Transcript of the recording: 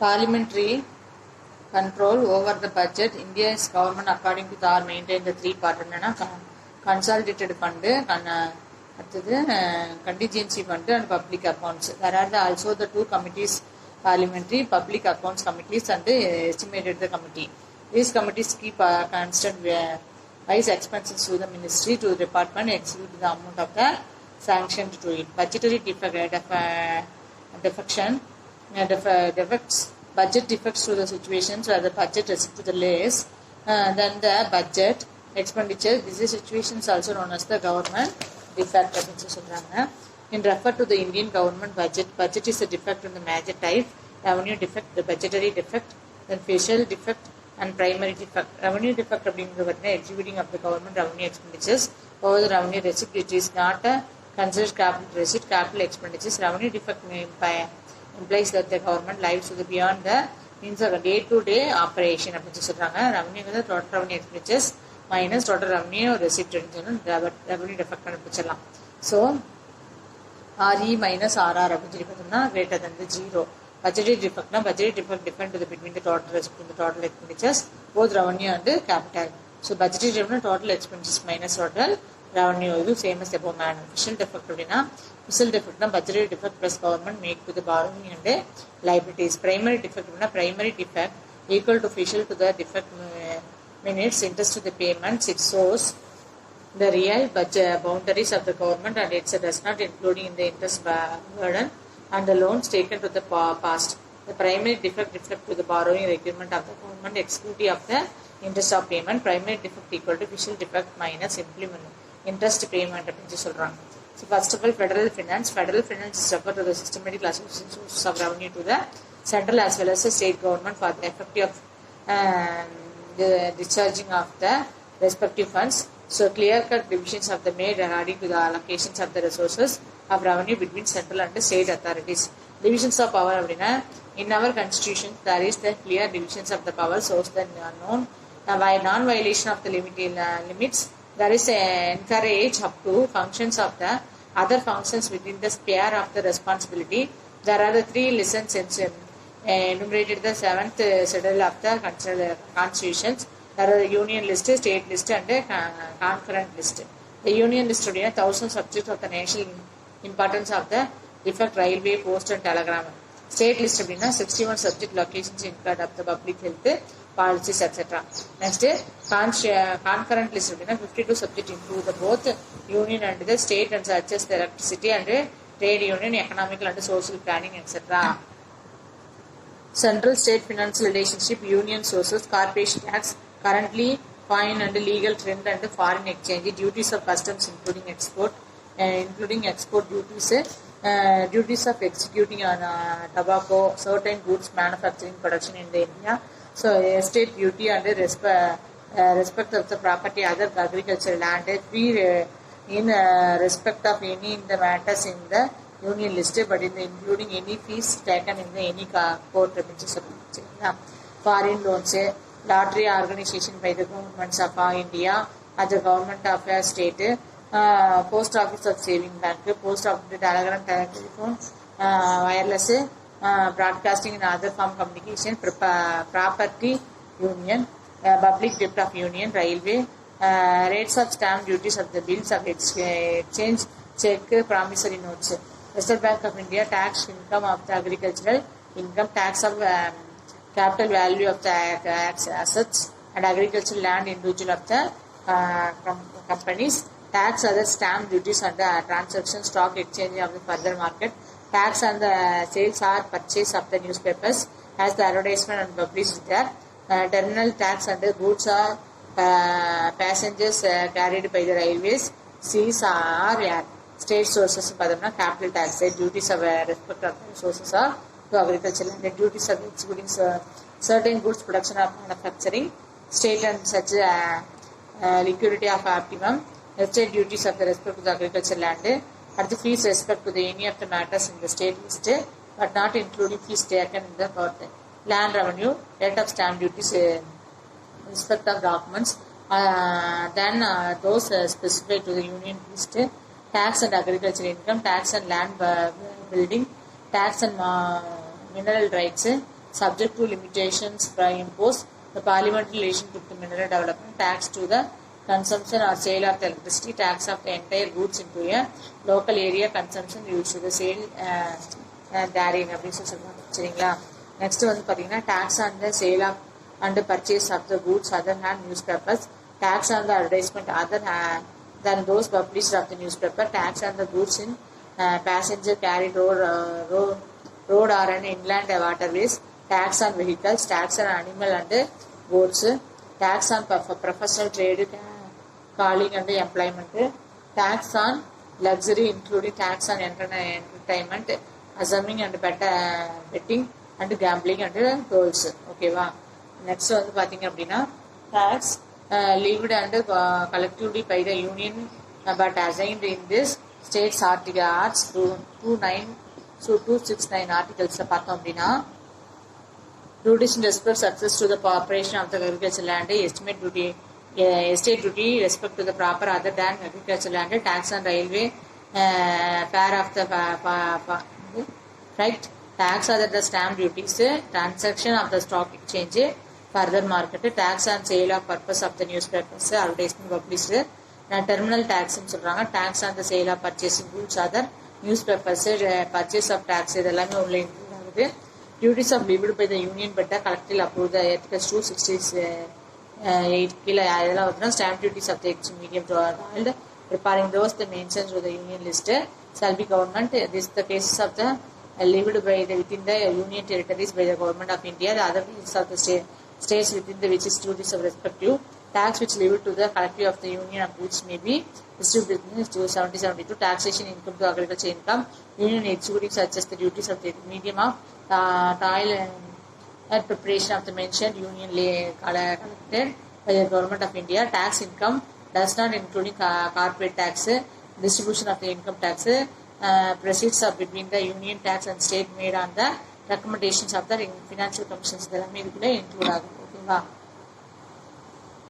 Parliamentary control over the budget. India's government, according to the maintain the three part consolidated fund, contingency fund and public accounts. There are also the two committees, parliamentary public accounts committees and the estimated the committee. These committees keep constant wise expenses to the ministry, to the department, execute the amount of the sanctioned to it. Budgetary defects, budget defects to the situations where the budget is to the less than the budget expenditure. These situations also known as the government defect. In refer to the Indian government budget is a defect in the major type: revenue defect, the budgetary defect, then facial defect and primary defect. Revenue defect அப்படிங்கிறது executing of the government revenue expenditures over the revenue receipt. It is not considered capital receipt, capital expenditures. Revenue defect implies that the government lives to the beyond the means of a day-to-day operation. அப்படின்னு சொல்றாங்க. Revenue வந்து total revenue expenditures minus total revenue receipt revenue defect கண்டுபிடிச்சிடலாம். So RE minus RR அப்படின்னு சொல்லி பார்த்தோம்னா greater than the zero. Budgetary defect different to the between the total receipt and the total expenditures, both revenue and capital. So budgetary defect total expenditures minus total revenue is same as above man. Fiscal defect அப்படின்னா fiscal defect budgetary defect plus government make to the borrowing and liabilities. Primary defect primary defect equal to fiscal to the defect minutes interest to the payments. It shows the real budget boundaries of the government and it does not including in the interest burden and the loans taken to the past. The primary defect reflect to the borrowing requirement of the government excluding of the interest of payment. Primary defect equal to fiscal defect minus implement interest payment அப்படின்னு சொல்றாங்க. So first of all, federal finance is referred to the systematic classification sources of revenue to the central as well as the state government for the effective the discharging of the respective funds. So clear-cut divisions of the made regarding to the allocations of the resources of revenue between central and the state authorities. Divisions of power அப்படின்னா in our constitution there is the clear divisions of the power source that are known by non-violation of the limits. There is encourage up to functions of the other functions within the sphere of the responsibility. There are the three lessons enumerated the 7th schedule of the constitutions. There are the union list, state list and concurrent list. The union list is 1000 subjects of the national importance of the defect railway, post and telegram. State list is 61 subject locations incurred of the public health policies etc. Next concurrent list is 52 subject include the both union and the state and such as the electricity and trade union, economical and social planning etc. Central state financial relationship, union sources, corporation tax, currently foreign and legal trend and foreign exchange, duties of customs including export duties, duties of executing on tobacco, certain goods manufacturing production in the India. So estate duty and respect of the property, other agricultural land, free in respect of any in the matters in the union list, but in the including any fees taken in the any court. Foreign loans, lottery organization by the governments of India as the government of a state, post office of saving bank, post office, telegram, telephone, wireless, broadcasting and other form communication, property union, public debt of union, railway, rates of stamp duties of the bills of exchange, check, promissory notes. Reserve Bank of India, tax income of the agricultural income, tax of capital value of the assets and agricultural land individual of the companies, tax other stamp duties on the transaction, stock exchange of the further market, tax on the sales or purchase of the newspapers as the advertisement and published there, terminal tax on the goods or passengers carried by the railways, seas or air. State sources capital tax, duties of respect of sources of to agriculture and duties of executing certain goods production of manufacturing, state and such liquidity of optimum, state duties of the respect to the agriculture land, and the fees respect to the any of the matters in the state list, but not including fees taken in the court. Land revenue, rate of stamp duties, respect of documents, then those specified to the union list, tax and agricultural income, tax and land building, tax and mineral rights, subject to limitations imposed the parliamentary relation to the mineral development, tax to the consumption or sale of the electricity, tax of the entire goods into a local area consumption used to the sale therein அப்படின்னு சொல்லி சொல்லுவாங்க சரிங்களா. Next வந்து பார்த்தீங்கன்னா tax on the sale of and purchase of the goods other than newspapers, tax on the advertisement other than those published of the newspaper, tax on the goods in passenger carried road or an inland waterways, tax on vehicles, tax on animal and goods, tax on professional trade, calling and employment, tax on luxury including tax on entertainment, assuming and betting and gambling and tolls. ஓகேவா. Next வந்து பார்த்தீங்க அப்படின்னா tax levied and collectively by the union but assigned in this states arts 269 articles பார்த்தோம் அப்படின்னா duties in respect success to the operation of the agricultural land, estate duty respect to the proper other than agricultural land, tax on railway fare of the right, tax other the stamp duties, transaction of the stock exchange, further market, tax on sale of purpose of the newspapers, advertisement published, terminal tax ன்னு சொல்றாங்க, tax on the sale of purchasing goods other newspapers, purchase of tax இதெல்லாமே உள்ள include ஆகுது. duties of levied by the union but collectively approved the articles 268 கீழே இதெல்லாம் வந்து stamp duties of the medium to oiled preparing those the mentions of the union list shall be government. This the cases of the levied by the within the union territories by the government of India, the other cases of the states within the which is duties of respective tax which levied to the collective of the union of which may be distributed to 7072, taxation income to agriculture income, union executing such as the duties of the medium of toil and preparation of the mentioned union collected by the government of India. Tax income does not including corporate tax, distribution of the income tax, proceeds of between the union tax and state made on the recommendations of the financial commissions இதெல்லாமே இதுக்குள்ள include ஆகும். ஓகேவா.